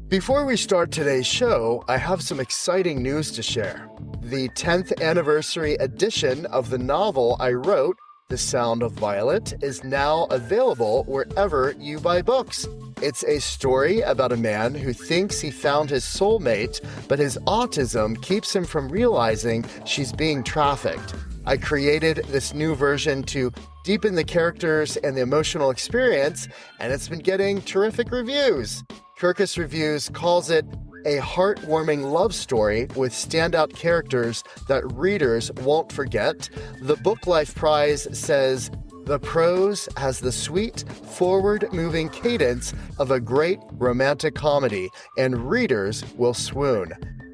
Before we start today's show, I have some exciting news to share. The 10th anniversary edition of the novel I wrote, The Sound of Violet, is now available wherever you buy books. It's a story about a man who thinks he found his soulmate, but his autism keeps him from realizing she's being trafficked. I created this new version to deepen the characters and the emotional experience, and it's been getting terrific reviews. Kirkus Reviews calls it a heartwarming love story with standout characters that readers won't forget. The Book Life Prize says, the prose has the sweet, forward-moving cadence of a great romantic comedy, and readers will swoon.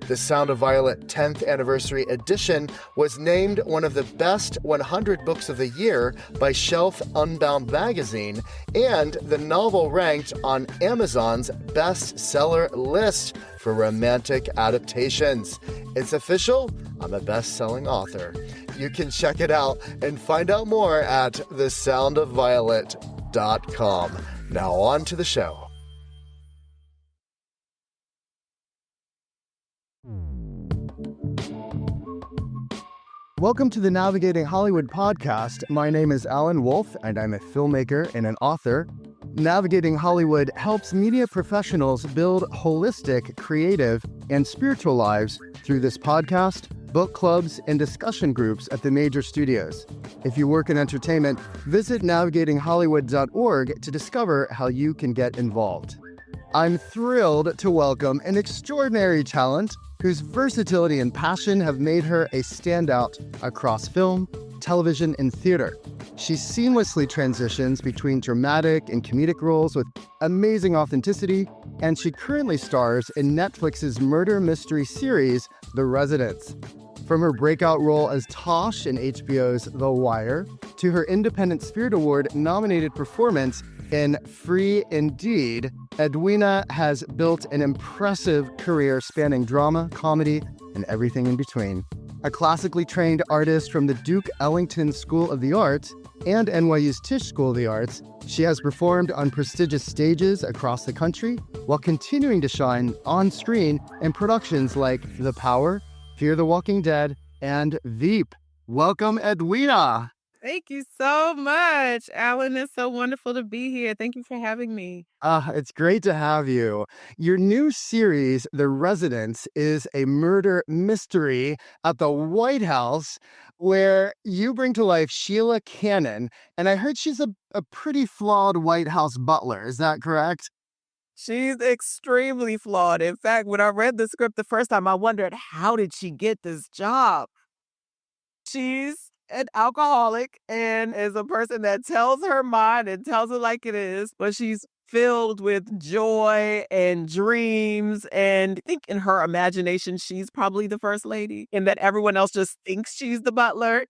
The Sound of Violet 10th Anniversary Edition was named one of the best 100 books of the year by Shelf Unbound magazine, and the novel ranked on Amazon's bestseller list for romantic adaptations. It's official, I'm a best-selling author. You can check it out and find out more at thesoundofviolet.com. Now on to the show. Welcome to the Navigating Hollywood podcast. My name is Alan Wolf, and I'm a filmmaker and an author. Navigating Hollywood helps media professionals build holistic, creative, and spiritual lives through this podcast, book clubs, and discussion groups at the major studios. If you work in entertainment, visit navigatinghollywood.org to discover how you can get involved. I'm thrilled to welcome an extraordinary talent whose versatility and passion have made her a standout across film, television, and theater. She seamlessly transitions between dramatic and comedic roles with amazing authenticity, and she currently stars in Netflix's murder mystery series, The Residents. From her breakout role as Tosh in HBO's The Wire, to her Independent Spirit Award-nominated performance in Free Indeed, Edwina has built an impressive career spanning drama, comedy, and everything in between. A classically trained artist from the Duke Ellington School of the Arts and NYU's Tisch School of the Arts, she has performed on prestigious stages across the country while continuing to shine on screen in productions like The Power, Fear the Walking Dead, and Veep. Welcome, Edwina. Thank you so much, Alan. It's so wonderful to be here. Thank you for having me. It's great to have you. Your new series, The Residents, is a murder mystery at the White House where you bring to life Sheila Cannon, and I heard she's a pretty flawed White House butler. Is that correct? She's extremely flawed. In fact, when I read the script the first time, I wondered, how did she get this job? She's an alcoholic and is a person that tells her mind and tells it like it is, but she's filled with joy and dreams. And I think in her imagination, she's probably the first lady, and that everyone else just thinks she's the butler.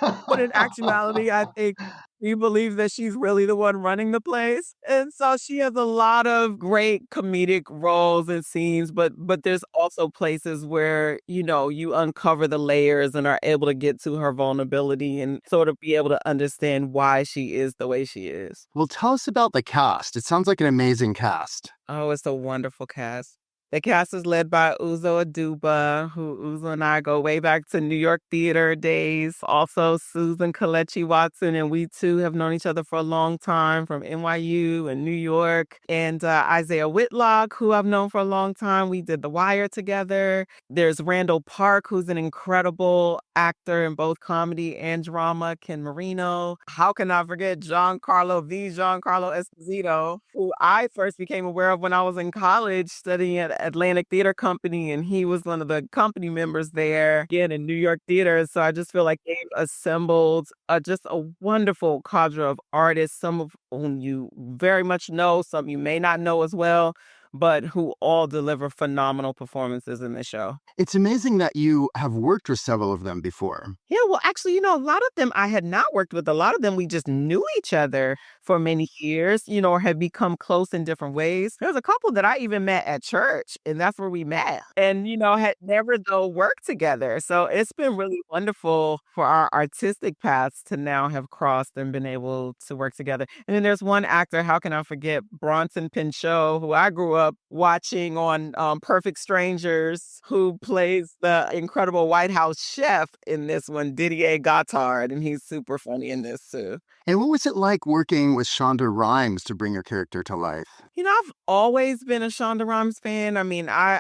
But in actuality, I think we believe that she's really the one running the place. And so she has a lot of great comedic roles and scenes, but there's also places where, you uncover the layers and are able to get to her vulnerability and sort of be able to understand why she is the way she is. Well, tell us about the cast. It sounds like an amazing cast. Oh, it's a wonderful cast. The cast is led by Uzo Aduba, who Uzo and I go way back to New York theater days. Also, Susan Kelechi Watson, and we two have known each other for a long time from NYU and New York. And Isaiah Whitlock, who I've known for a long time. We did The Wire together. There's Randall Park, who's an incredible actor in both comedy and drama. Ken Marino. How can I forget Giancarlo Esposito, who I first became aware of when I was in college studying at Atlantic Theater Company, and he was one of the company members there, again, in New York theater. So I just feel like they've assembled just a wonderful cadre of artists, some of whom you very much know, some you may not know as well, but who all deliver phenomenal performances in the show. It's amazing that you have worked with several of them before. Yeah, well, actually, a lot of them I had not worked with. A lot of them we just knew each other for many years, or had become close in different ways. There's a couple that I even met at church, and that's where we met. And, had never, though, worked together. So it's been really wonderful for our artistic paths to now have crossed and been able to work together. And then there's one actor, how can I forget, Bronson Pinchot, who I grew up watching on Perfect Strangers, who plays the incredible White House chef in this one, Didier Gottard, and he's super funny in this too. And what was it like working with Shonda Rhimes to bring your character to life? I've always been a Shonda Rhimes fan. I mean, I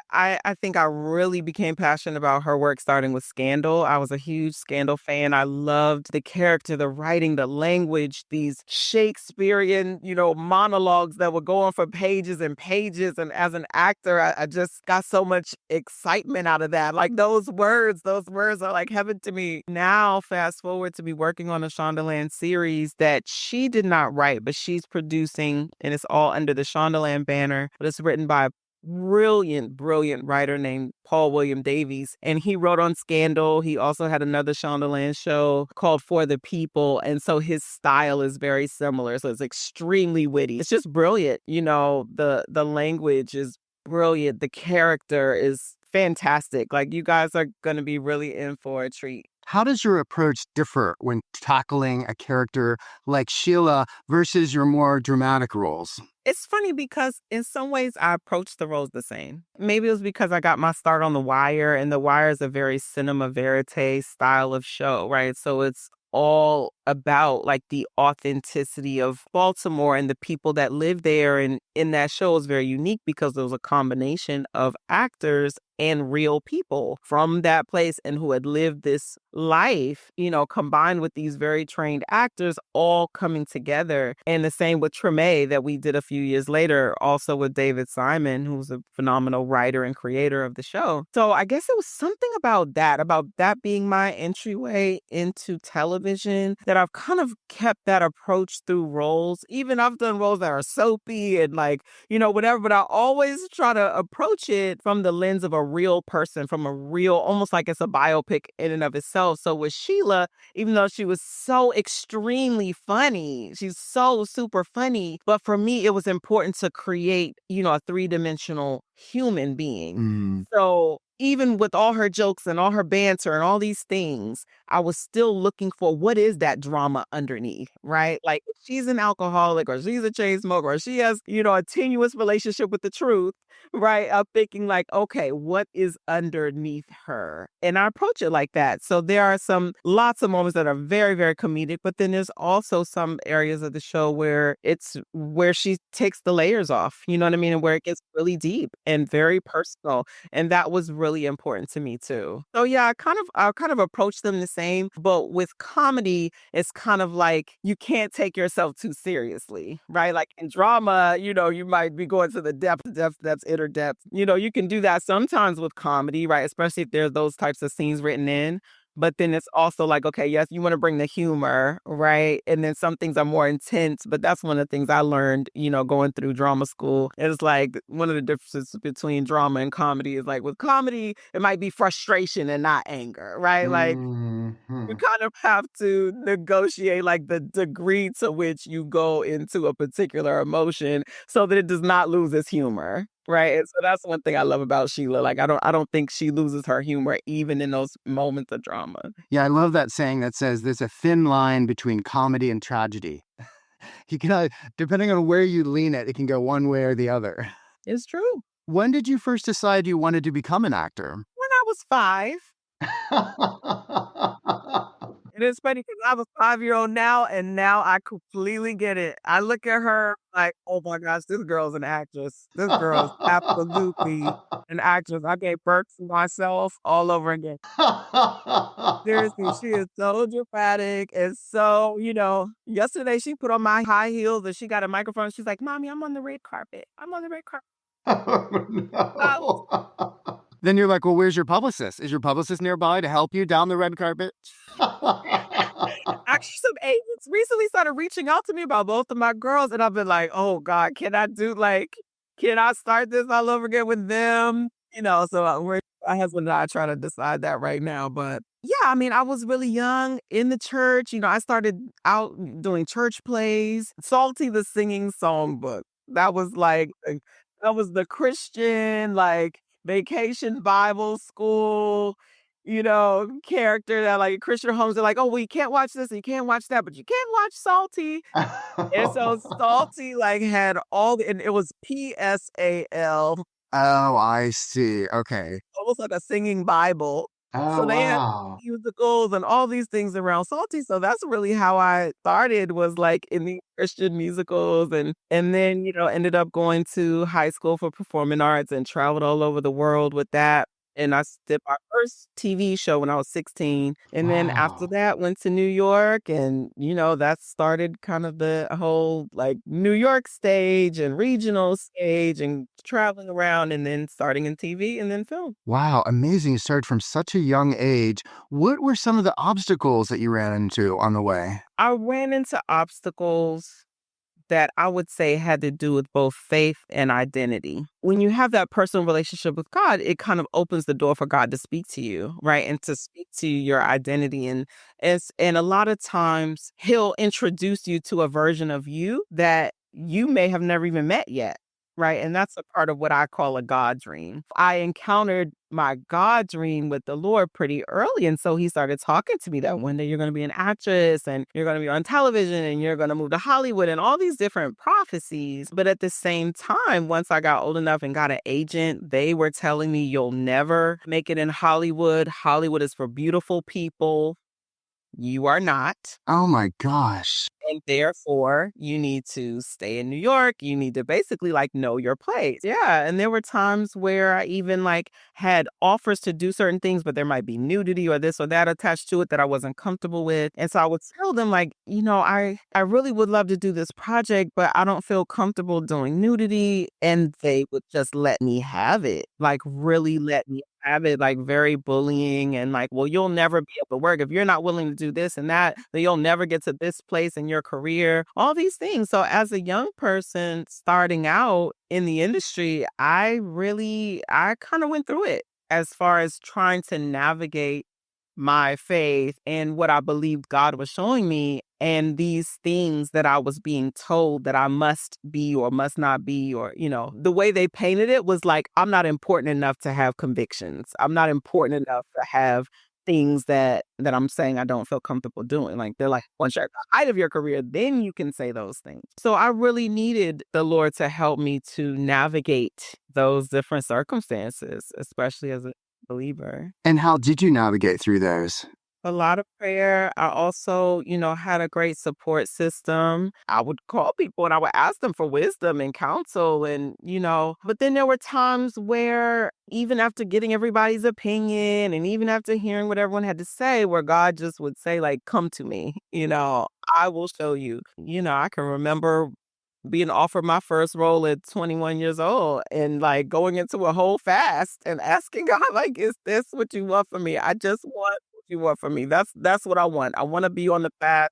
think I really became passionate about her work starting with Scandal. I was a huge Scandal fan. I loved the character, the writing, the language, these Shakespearean, monologues that would go on for pages and pages. And as an actor, I just got so much excitement out of that. Like those words are like heaven to me. Now, fast forward to be working on a Shondaland series that she did not write, but she's producing, and it's all under the Shondaland banner. But it's written by a brilliant writer named Paul William Davies. And he wrote on Scandal. He also had another Shondaland show called For the People. And so his style is very similar. So it's extremely witty. It's just brilliant. The language is brilliant. The character is fantastic. Like, you guys are going to be really in for a treat. How does your approach differ when tackling a character like Sheila versus your more dramatic roles? It's funny because in some ways I approach the roles the same. Maybe it was because I got my start on The Wire, and The Wire is a very cinema verite style of show, right? So it's all about like the authenticity of Baltimore and the people that live there. And in that show is very unique because there was a combination of actors and real people from that place and who had lived this life, combined with these very trained actors all coming together. And the same with Treme that we did a few years later, also with David Simon, who's a phenomenal writer and creator of the show. So I guess it was something about that being my entryway into television, that I've kind of kept that approach through roles. Even I've done roles that are soapy and whatever, but I always try to approach it from the lens of a real person, from a real, almost like it's a biopic in and of itself. So with Sheila, even though she was so extremely funny, she's so super funny, but for me, it was important to create, a three-dimensional human being. Mm. So even with all her jokes and all her banter and all these things, I was still looking for what is that drama underneath, right? Like, if she's an alcoholic or she's a chain smoker or she has, a tenuous relationship with the truth, right? I'm thinking like, okay, what is underneath her? And I approach it like that. So there are lots of moments that are very, very comedic, but then there's also some areas of the show where she takes the layers off, you know what I mean? And where it gets really deep and very personal. And that was really important to me too. So yeah, I kind of approach them the same, but with comedy, it's kind of like you can't take yourself too seriously, right? Like in drama, you might be going to the depth, inner depth. You can do that sometimes with comedy, right? Especially if there's those types of scenes written in. But then it's also like, okay, yes, you want to bring the humor, right? And then some things are more intense. But that's one of the things I learned, going through drama school. It's like one of the differences between drama and comedy is like with comedy, it might be frustration and not anger, right? Like you kind of have to negotiate like the degree to which you go into a particular emotion so that it does not lose its humor. Right. And so that's one thing I love about Sheila. Like, I don't think she loses her humor even in those moments of drama. Yeah, I love that saying that says there's a thin line between comedy and tragedy. You can, depending on where you lean it, it can go one way or the other. It's true. When did you first decide you wanted to become an actor? When I was 5. And it's funny because I have a 5-year-old now, and now I completely get it. I look at her like, oh my gosh, this girl's an actress. This girl is absolutely an actress. I gave birth to myself all over again. Seriously, she is so dramatic. And so, yesterday she put on my high heels and she got a microphone. She's like, Mommy, I'm on the red carpet. I'm on the red carpet. Oh, no. Then you're like, well, where's your publicist? Is your publicist nearby to help you down the red carpet? Actually, some agents recently started reaching out to me about both of my girls. And I've been like, oh God, can I start this all over again with them? So my husband and I are trying to decide that right now. But yeah, I mean, I was really young in the church. I started out doing church plays. Salty the Singing Songbook. That was that was the Christian, vacation Bible school. character that like Christian homes are like, oh, well, you can't watch this and you can't watch that, but you can watch Salty. And so Salty like had and it was PSAL, Oh, I see. Okay. almost like a singing Bible. So Oh, they had wow. musicals and all these things around Salty. So that's really how I started, was like in the Christian musicals, and then, ended up going to high school for performing arts and traveled all over the world with that. And I did my first TV show when I was 16. And then after Wow. that went to New York, and that started kind of the whole like New York stage and regional stage and traveling around, and then starting in TV and then film. Wow, amazing. You started from such a young age. What were some of the obstacles that you ran into on the way? I ran into obstacles that I would say had to do with both faith and identity. When you have that personal relationship with God, it kind of opens the door for God to speak to you, right? And to speak to your identity. And a lot of times he'll introduce you to a version of you that you may have never even met yet. Right. And that's a part of what I call a God dream. I encountered my God dream with the Lord pretty early. And so he started talking to me that one day you're going to be an actress and you're going to be on television and you're going to move to Hollywood and all these different prophecies. But at the same time, once I got old enough and got an agent, they were telling me you'll never make it in Hollywood. Hollywood is for beautiful people. You are not. Oh my gosh. And therefore, you need to stay in New York. You need to basically like know your place. Yeah. And there were times where I even like had offers to do certain things, but there might be nudity or this or that attached to it that I wasn't comfortable with. And so I would tell them like, I really would love to do this project, but I don't feel comfortable doing nudity. And they would just let me have it, like really let me have it, like very bullying and like, well, you'll never be able to work if you're not willing to do this and that, then you'll never get to this place in your career, all these things. So as a young person starting out in the industry, I kind of went through it as far as trying to navigate my faith and what I believed God was showing me, and these things that I was being told that I must be or must not be, or, the way they painted it was like, I'm not important enough to have convictions. I'm not important enough to have things that I'm saying I don't feel comfortable doing. Like, they're like, once you're at the height of your career, then you can say those things. So I really needed the Lord to help me to navigate those different circumstances, especially as a believer. And how did you navigate through those? A lot of prayer. I also, had a great support system. I would call people and I would ask them for wisdom and counsel and, but then there were times where even after getting everybody's opinion and even after hearing what everyone had to say, where God just would say like, come to me, I will show you. I can remember being offered my first role at 21 years old and like going into a whole fast and asking God, like, is this what you want for me? I just want what you want for me. That's what I want. I want to be on the path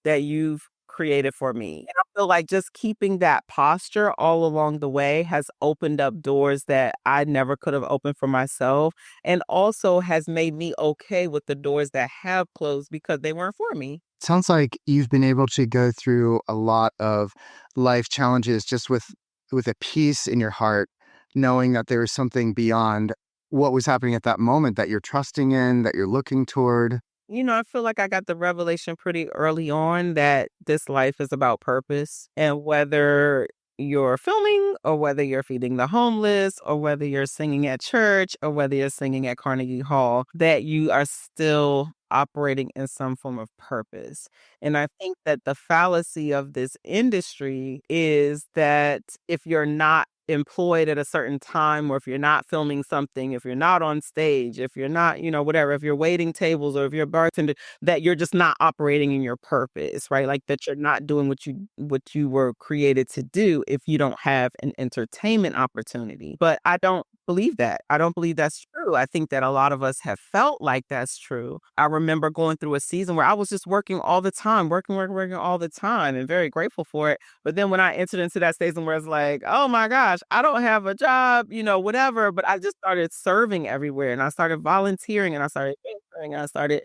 that you've created for me. And I feel like just keeping that posture all along the way has opened up doors that I never could have opened for myself, and also has made me okay with the doors that have closed because they weren't for me. Sounds like you've been able to go through a lot of life challenges just with a peace in your heart, knowing that there is something beyond what was happening at that moment that you're trusting in, that you're looking toward. I feel like I got the revelation pretty early on that this life is about purpose. And whether you're filming or whether you're feeding the homeless or whether you're singing at church or whether you're singing at Carnegie Hall, that you are still operating in some form of purpose. And I think that the fallacy of this industry is that if you're not employed at a certain time, or if you're not filming something, if you're not on stage, if you're not, whatever, if you're waiting tables or if you're a bartender, that you're just not operating in your purpose, right? Like that you're not doing what you were created to do if you don't have an entertainment opportunity. But I don't believe that. I don't believe that's true. I think that a lot of us have felt like that's true. I remember going through a season where I was just working all the time, working all the time, and very grateful for it. But then when I entered into that season where it's like, oh my gosh, I don't have a job, whatever. But I just started serving everywhere and I started volunteering and I started being I started,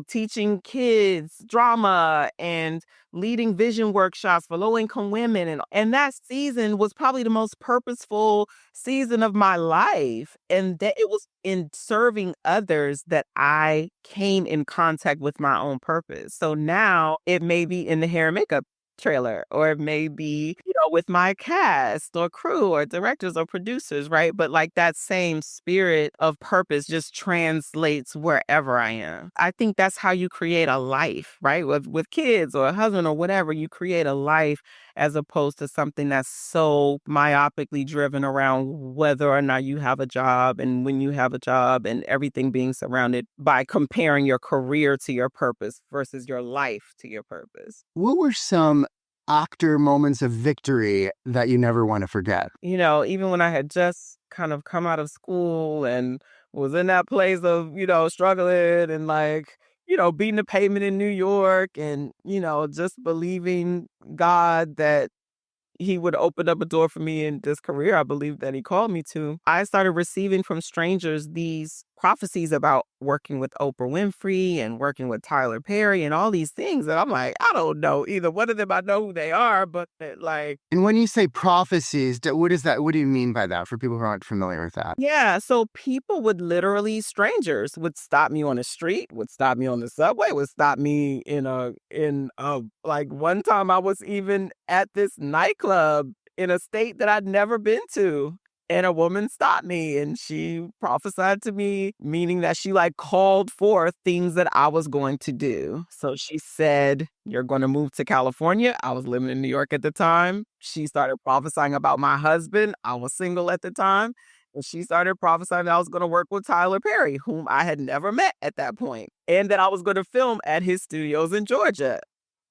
teaching kids drama and leading vision workshops for low income women. And that season was probably the most purposeful season of my life. And that it was in serving others that I came in contact with my own purpose. So now it may be in the hair and makeup trailer, or it may be, with my cast or crew or directors or producers, right? But like that same spirit of purpose just translates wherever I am. I think that's how you create a life, right? With kids or a husband or whatever, you create a life as opposed to something that's so myopically driven around whether or not you have a job and when you have a job, and everything being surrounded by comparing your career to your purpose versus your life to your purpose. What were some actor moments of victory that you never want to forget? Even when I had just kind of come out of school and was in that place of, struggling and like, beating the pavement in New York and, just believing God that he would open up a door for me in this career I believe that he called me to. I started receiving from strangers these prophecies about working with Oprah Winfrey and working with Tyler Perry and all these things. And I'm like, I don't know either one of them. I know who they are, but like, And when you say prophecies, what is that? What do you mean by that for people who aren't familiar with that? yeah, so people would literally, strangers would stop me on the street, would stop me on the subway, would stop me like one time I was even at this nightclub in a state that I'd never been to. And a woman stopped me and she prophesied to me, meaning that she like called forth things that I was going to do. So she said, "You're going to move to California." I was living in New York at the time. She started prophesying about my husband. I was single at the time. And she started prophesying that I was going to work with Tyler Perry, whom I had never met at that point, and that I was going to film at his studios in Georgia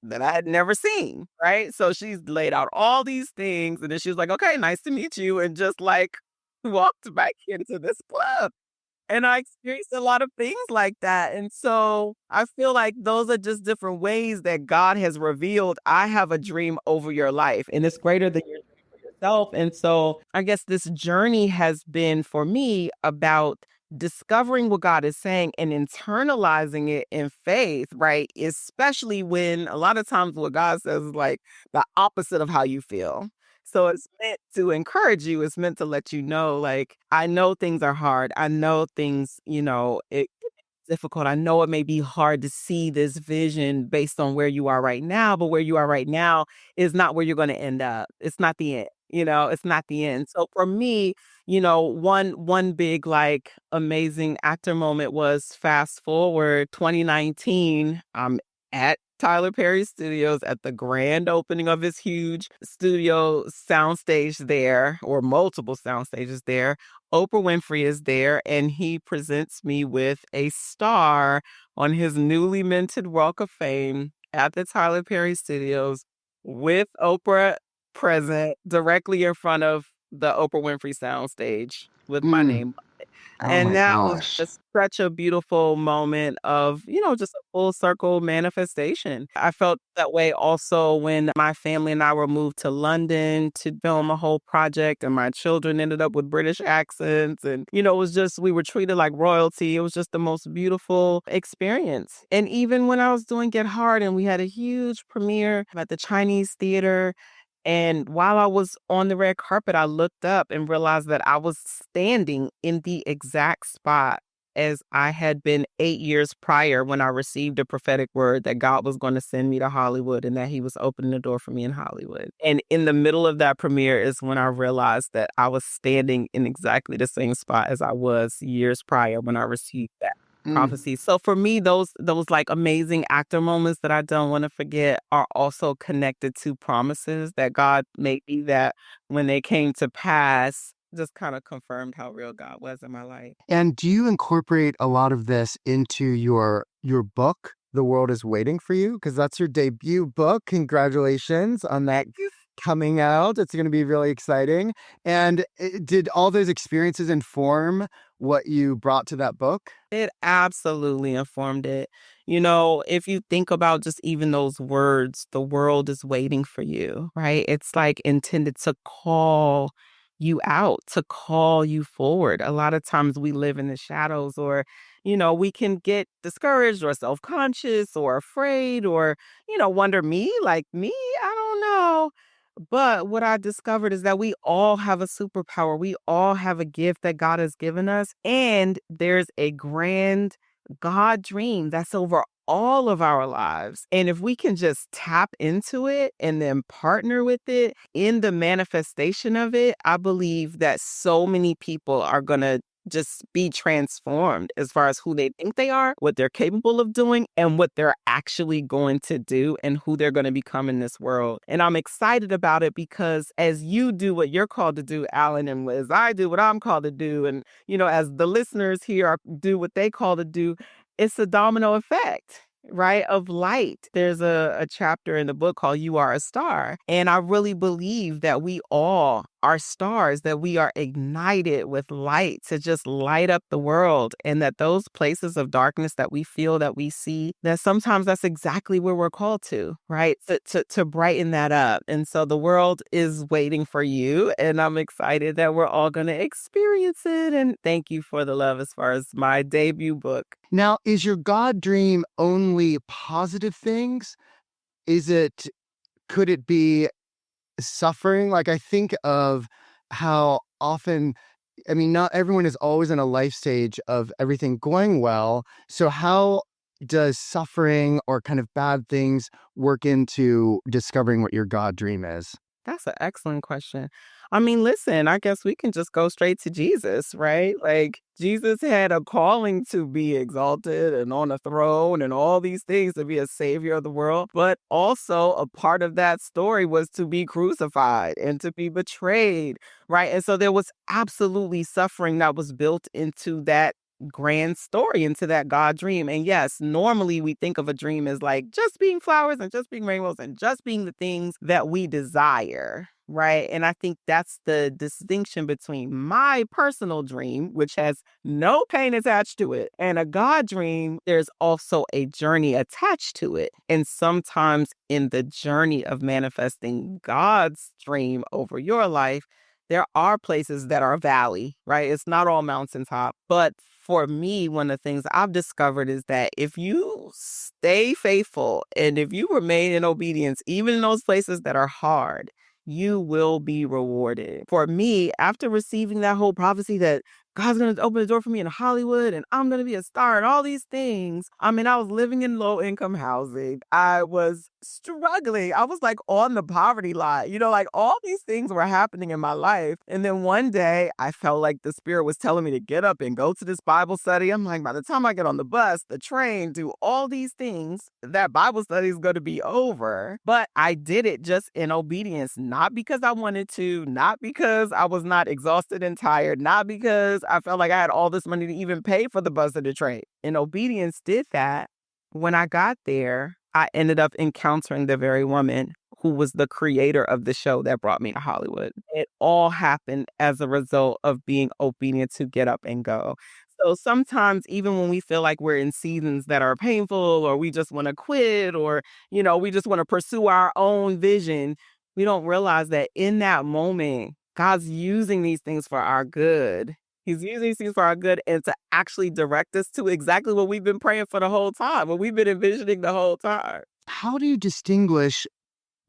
that I had never seen, right? So she's laid out all these things, and then she was like, "Okay, nice to meet you," and just like walked back into this club. And I experienced a lot of things like that. And so I feel like those are just different ways that God has revealed, I have a dream over your life, and it's greater than your dream for yourself. And so I guess this journey has been for me about discovering what God is saying and internalizing it in faith, right? Especially when a lot of times what God says is like the opposite of how you feel. So it's meant to encourage you. It's meant to let you know, like, I know things are hard. I know things, it's difficult. I know it may be hard to see this vision based on where you are right now, but where you are right now is not where you're going to end up. It's not the end. It's not the end. So for me, one big like amazing actor moment was fast forward 2019. I'm at Tyler Perry Studios at the grand opening of his huge studio soundstage there, or multiple sound stages there. Oprah Winfrey is there, and he presents me with a star on his newly minted Walk of Fame at the Tyler Perry Studios with Oprah present directly in front of the Oprah Winfrey soundstage with my Mm. name. Oh And my that was gosh. just such a beautiful moment of, just a full circle manifestation. I felt that way also when my family and I were moved to London to film a whole project, and my children ended up with British accents. And, it was just, we were treated like royalty. It was just the most beautiful experience. And even when I was doing Get Hard and we had a huge premiere at the Chinese theater, and while I was on the red carpet, I looked up and realized that I was standing in the exact spot as I had been 8 years prior when I received a prophetic word that God was going to send me to Hollywood and that he was opening the door for me in Hollywood. And in the middle of that premiere is when I realized that I was standing in exactly the same spot as I was years prior when I received that Mm. prophecy. So for me, those like amazing actor moments that I don't want to forget are also connected to promises that God made me, that when they came to pass, just kind of confirmed how real God was in my life. And do you incorporate a lot of this into your book, The World is Waiting for You? Because that's your debut book. Congratulations on that coming out. It's going to be really exciting. And did all those experiences inform what you brought to that book? It absolutely informed it. If you think about just even those words, the world is waiting for you, right? It's like intended to call you out, to call you forward. A lot of times we live in the shadows, or, we can get discouraged or self-conscious or afraid, or, wonder, me, I don't know. But what I discovered is that we all have a superpower. We all have a gift that God has given us. And there's a grand God dream that's over all of our lives. And if we can just tap into it and then partner with it in the manifestation of it, I believe that so many people are going to just be transformed as far as who they think they are, what they're capable of doing, and what they're actually going to do and who they're going to become in this world. And I'm excited about it because as you do what you're called to do, Alan, and as I do what I'm called to do, and, as the listeners here do what they call to do, it's a domino effect, right? Of light. There's a chapter in the book called You Are a Star. And I really believe that we all are stars, that we are ignited with light to just light up the world. And that those places of darkness that we feel, that we see, that sometimes that's exactly where we're called to, right? To brighten that up. And so the world is waiting for you. And I'm excited that we're all going to experience it. And thank you for the love as far as my debut book. Now, is your God dream only positive things? Could it be suffering? Like, I think of how often, not everyone is always in a life stage of everything going well. So how does suffering or kind of bad things work into discovering what your God dream is? That's an excellent question. Listen, I guess we can just go straight to Jesus, right? Like, Jesus had a calling to be exalted and on a throne and all these things, to be a savior of the world. But also a part of that story was to be crucified and to be betrayed, right? And so there was absolutely suffering that was built into that grand story, into that God dream. And yes, normally we think of a dream as like just being flowers and just being rainbows and just being the things that we desire, right? And I think that's the distinction between my personal dream, which has no pain attached to it, and a God dream. There's also a journey attached to it. And sometimes in the journey of manifesting God's dream over your life, there are places that are valley, right? It's not all mountaintop. But for me, one of the things I've discovered is that if you stay faithful and if you remain in obedience, even in those places that are hard, you will be rewarded. For me, after receiving that whole prophecy that God's going to open the door for me in Hollywood and I'm going to be a star and all these things. I was living in low income housing. I was struggling. I was like on the poverty line, like all these things were happening in my life. And then one day I felt like the Spirit was telling me to get up and go to this Bible study. I'm like, by the time I get on the bus, the train, do all these things, that Bible study is going to be over. But I did it just in obedience, not because I wanted to, not because I was not exhausted and tired, not because I felt like I had all this money to even pay for the bus or the train. And obedience did that. When I got there, I ended up encountering the very woman who was the creator of the show that brought me to Hollywood. It all happened as a result of being obedient to get up and go. So sometimes, even when we feel like we're in seasons that are painful, or we just want to quit, or, we just want to pursue our own vision, we don't realize that in that moment, God's using these things for our good. He's using these things for our good and to actually direct us to exactly what we've been praying for the whole time, what we've been envisioning the whole time. How do you distinguish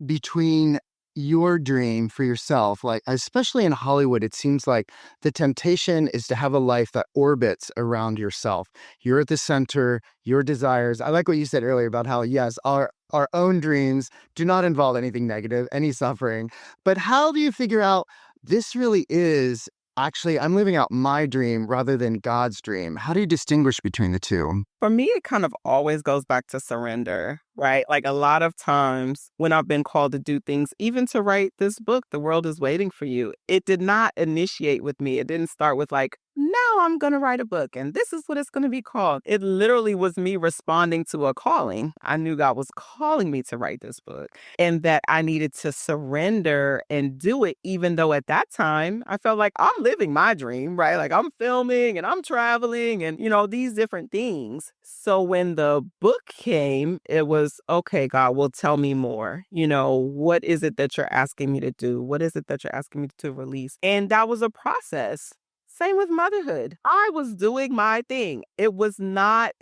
between your dream for yourself? Like, especially in Hollywood, it seems like the temptation is to have a life that orbits around yourself. You're at the center, your desires. I like what you said earlier about how, yes, our own dreams do not involve anything negative, any suffering. But how do you figure out this really is actually, I'm living out my dream rather than God's dream? How do you distinguish between the two? For me, it kind of always goes back to surrender, right? Like a lot of times when I've been called to do things, even to write this book, The World is Waiting for You, it did not initiate with me. It didn't start with like, now I'm going to write a book and this is what it's going to be called. It literally was me responding to a calling. I knew God was calling me to write this book and that I needed to surrender and do it, even though at that time I felt like I'm living my dream, right? Like I'm filming and I'm traveling and, these different things. So when the book came, it was, okay, God, well, tell me more. What is it that you're asking me to do? What is it that you're asking me to release? And that was a process. Same with motherhood. I was doing my thing. It was not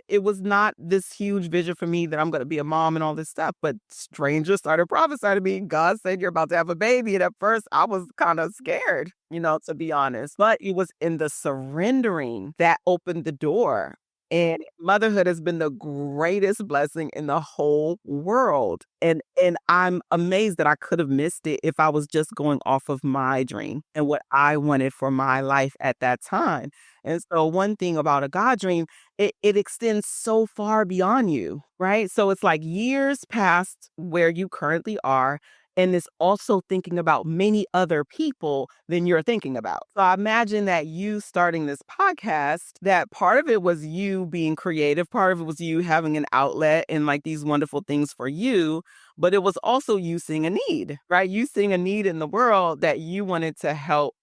this huge vision for me that I'm going to be a mom and all this stuff, but strangers started prophesying to me. God said, you're about to have a baby. And at first I was kind of scared, to be honest, but it was in the surrendering that opened the door. And motherhood has been the greatest blessing in the whole world. And I'm amazed that I could have missed it if I was just going off of my dream and what I wanted for my life at that time. And so one thing about a God dream, it extends so far beyond you, right? So it's like years past where you currently are. And it's also thinking about many other people than you're thinking about. So I imagine that you starting this podcast, that part of it was you being creative, part of it was you having an outlet and like these wonderful things for you, but it was also you seeing a need, right? You seeing a need in the world that you wanted to help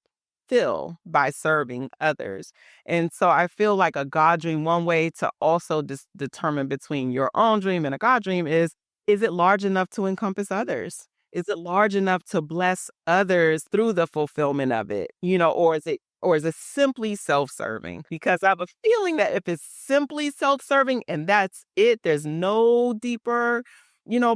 fill by serving others. And so I feel like a God dream, one way to also determine between your own dream and a God dream is it large enough to encompass others? Is it large enough to bless others through the fulfillment of it? Or is it simply self-serving? Because I have a feeling that if it's simply self-serving and that's it, there's no deeper,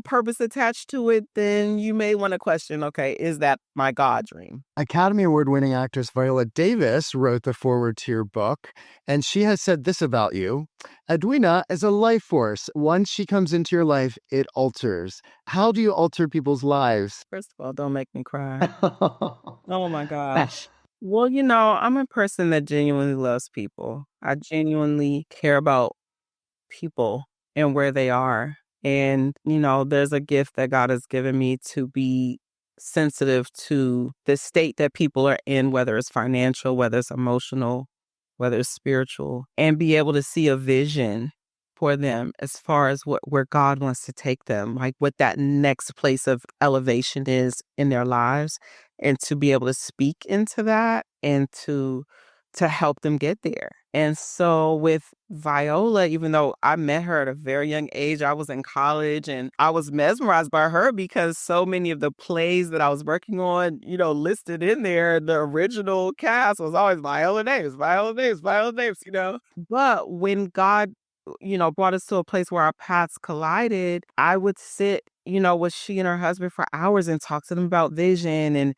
purpose attached to it, then you may want to question, okay, is that my God dream? Academy Award-winning actress Viola Davis wrote the foreword to your book, and she has said this about you. Edwina is a life force. Once she comes into your life, it alters. How do you alter people's lives? First of all, don't make me cry. Oh my gosh. Well, I'm a person that genuinely loves people. I genuinely care about people and where they are. And, there's a gift that God has given me to be sensitive to the state that people are in, whether it's financial, whether it's emotional, whether it's spiritual, and be able to see a vision for them as far as where God wants to take them, like what that next place of elevation is in their lives, and to be able to speak into that and to help them get there. And so with Viola, even though I met her at a very young age, I was in college and I was mesmerized by her because so many of the plays that I was working on, listed in there, the original cast was always Viola Davis, Viola Davis, Viola Davis. But when God, brought us to a place where our paths collided, I would sit, with she and her husband for hours and talk to them about vision, and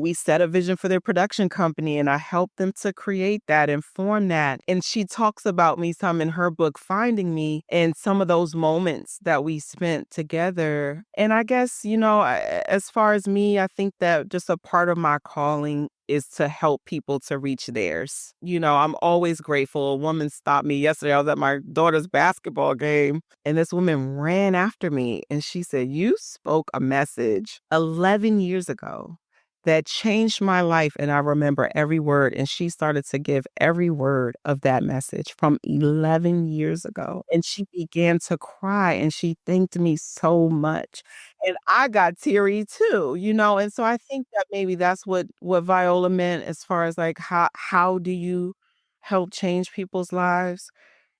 we set a vision for their production company, and I helped them to create that and form that. And she talks about me some in her book, Finding Me, and some of those moments that we spent together. And I guess, as far as me, I think that just a part of my calling is to help people to reach theirs. I'm always grateful. A woman stopped me yesterday. I was at my daughter's basketball game, and this woman ran after me, and she said, "You spoke a message 11 years ago that changed my life, and I remember every word." And she started to give every word of that message from 11 years ago. And she began to cry, and she thanked me so much. And I got teary too, And so I think that maybe that's what Viola meant as far as like how do you help change people's lives,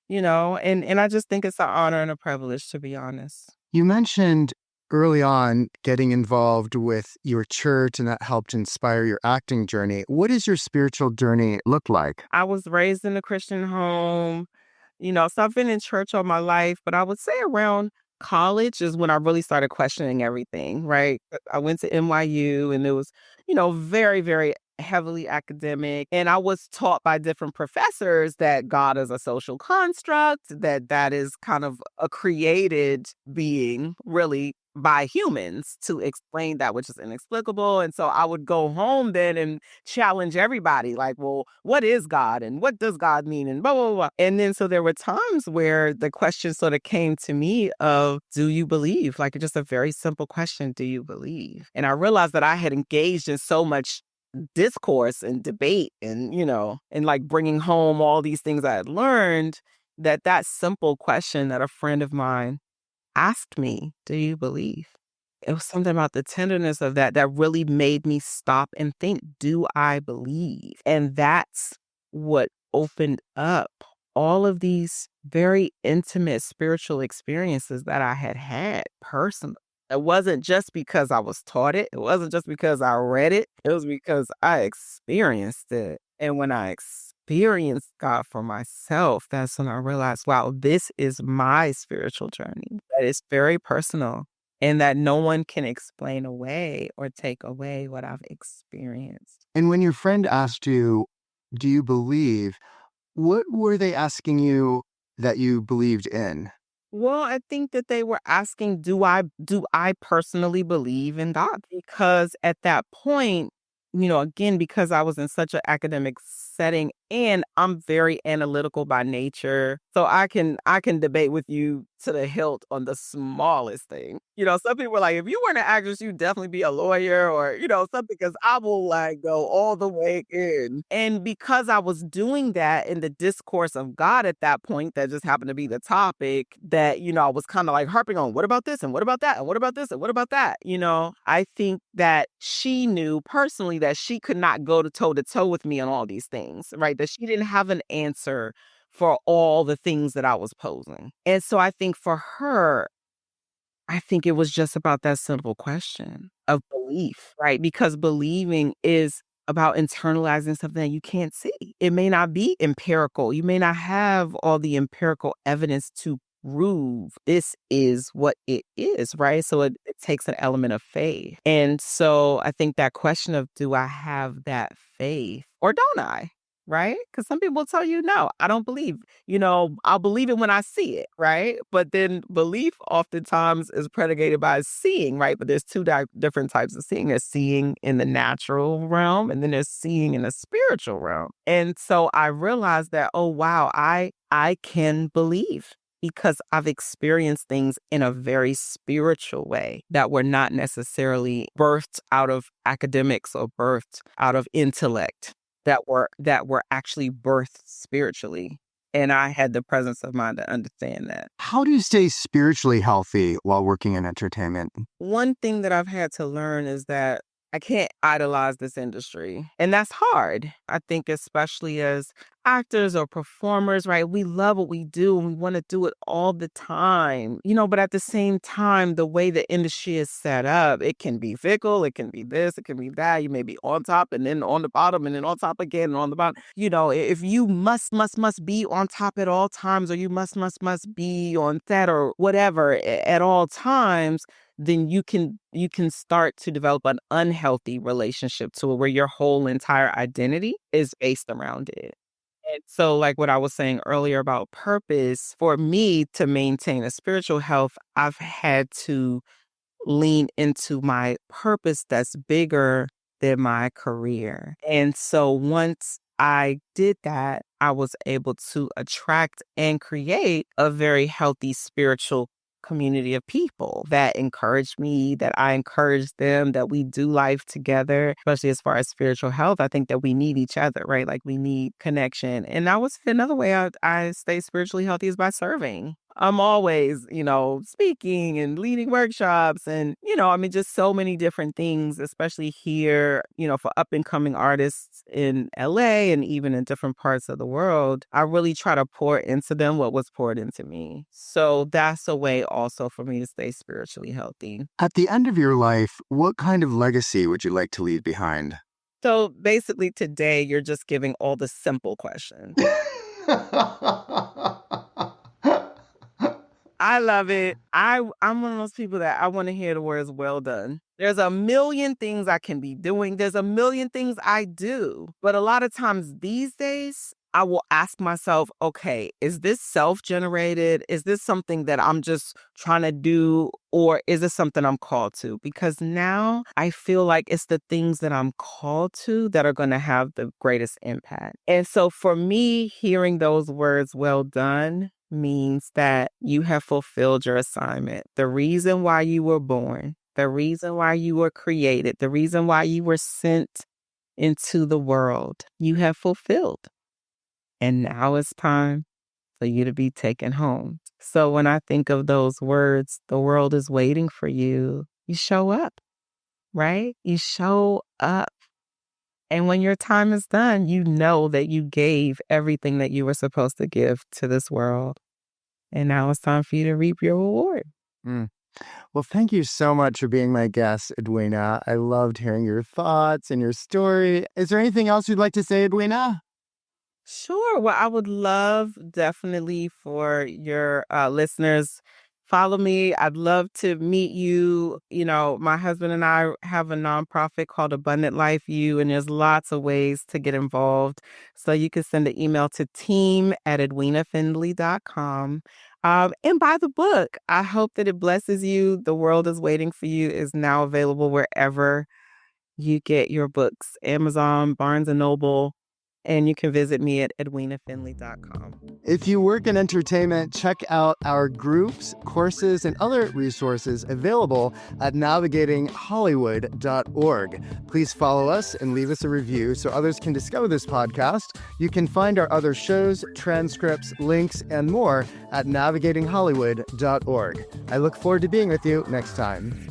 And I just think it's an honor and a privilege, to be honest. You mentioned early on getting involved with your church, and that helped inspire your acting journey. What does your spiritual journey look like? I was raised in a Christian home, so I've been in church all my life, but I would say around college is when I really started questioning everything, right? I went to NYU and it was, very, very heavily academic. And I was taught by different professors that God is a social construct, that is kind of a created being, really, by humans to explain that which is inexplicable. And so I would go home then and challenge everybody like, well, what is God and what does God mean and blah, blah, blah. And then so there were times where the question sort of came to me of, do you believe? Like just a very simple question, do you believe? And I realized that I had engaged in so much discourse and debate and, and like bringing home all these things I had learned, that simple question that a friend of mine asked me, do you believe? It was something about the tenderness of that really made me stop and think, do I believe? And that's what opened up all of these very intimate spiritual experiences that I had had personally. It wasn't just because I was taught it. It wasn't just because I read it. It was because I experienced it. And when I experienced God for myself, that's when I realized, wow, this is my spiritual journey. That is very personal and that no one can explain away or take away what I've experienced. And when your friend asked you, do you believe, what were they asking you that you believed in? Well, I think that they were asking, do I personally believe in God? Because at that point, again, because I was in such an academic setting and I'm very analytical by nature, so I can debate with you to the hilt on the smallest thing. Some people were like, if you weren't an actress, you'd definitely be a lawyer or, something, because I will like go all the way in. And because I was doing that in the discourse of God at that point, that just happened to be the topic that, I was kind of like harping on, what about this? And what about that? And what about this? And what about that? I think that she knew personally that she could not go to toe with me on all these things, right? That she didn't have an answer for all the things that I was posing. And so I think for her, I think it was just about that simple question of belief, right? Because believing is about internalizing something that you can't see. It may not be empirical. You may not have all the empirical evidence to prove this is what it is, right? So it takes an element of faith. And so I think that question of, do I have that faith or don't I? Right? Because some people tell you, no, I don't believe. I'll believe it when I see it, right? But then belief oftentimes is predicated by seeing, right? But there's two different types of seeing. There's seeing in the natural realm, and then there's seeing in the spiritual realm. And so I realized that, oh, wow, I can believe because I've experienced things in a very spiritual way that were not necessarily birthed out of academics or birthed out of intellect, that were actually birthed spiritually. And I had the presence of mind to understand that. How do you stay spiritually healthy while working in entertainment? One thing that I've had to learn is that I can't idolize this industry. And that's hard. I think especially as actors or performers, right? We love what we do and we want to do it all the time, but at the same time, the way the industry is set up, it can be fickle, it can be this, it can be that. You may be on top and then on the bottom and then on top again and on the bottom. If you must be on top at all times, or you must be on set or whatever at all times, then you can start to develop an unhealthy relationship to it where your whole entire identity is based around it. And so like what I was saying earlier about purpose, for me to maintain a spiritual health, I've had to lean into my purpose that's bigger than my career. And so once I did that, I was able to attract and create a very healthy spiritual community of people that encourage me, that I encourage them, that we do life together, especially as far as spiritual health. I think that we need each other, right? Like we need connection. And that was another way I stay spiritually healthy is by serving. I'm always, speaking and leading workshops and, just so many different things, especially here, for up and coming artists in LA and even in different parts of the world. I really try to pour into them what was poured into me. So that's a way also for me to stay spiritually healthy. At the end of your life, what kind of legacy would you like to leave behind? So basically today, you're just giving all the simple questions. I love it. I'm one of those people that I want to hear the words well done. There's a million things I can be doing. There's a million things I do. But a lot of times these days, I will ask myself, okay, is this self-generated? Is this something that I'm just trying to do? Or is this something I'm called to? Because now I feel like it's the things that I'm called to that are going to have the greatest impact. And so for me, hearing those words, well done, means that you have fulfilled your assignment. The reason why you were born, the reason why you were created, the reason why you were sent into the world. You have fulfilled. And now it's time for you to be taken home. So when I think of those words, the world is waiting for you. You show up, right? You show up. And when your time is done, you know that you gave everything that you were supposed to give to this world. And now it's time for you to reap your reward. Well, thank you so much for being my guest, Edwina. I loved hearing your thoughts and your story. Is there anything else you'd like to say, Edwina? Sure. Well, I would love definitely for your listeners, follow me. I'd love to meet you. You know, my husband and I have a nonprofit called Abundant Life U, and there's lots of ways to get involved. So you can send an email to team@edwinafindley.com. And buy the book. I hope that it blesses you. The World is Waiting for You is now available wherever you get your books, Amazon, Barnes and Noble. And you can visit me at edwinafindley.com. If you work in entertainment, check out our groups, courses, and other resources available at navigatinghollywood.org. Please follow us and leave us a review so others can discover this podcast. You can find our other shows, transcripts, links, and more at navigatinghollywood.org. I look forward to being with you next time.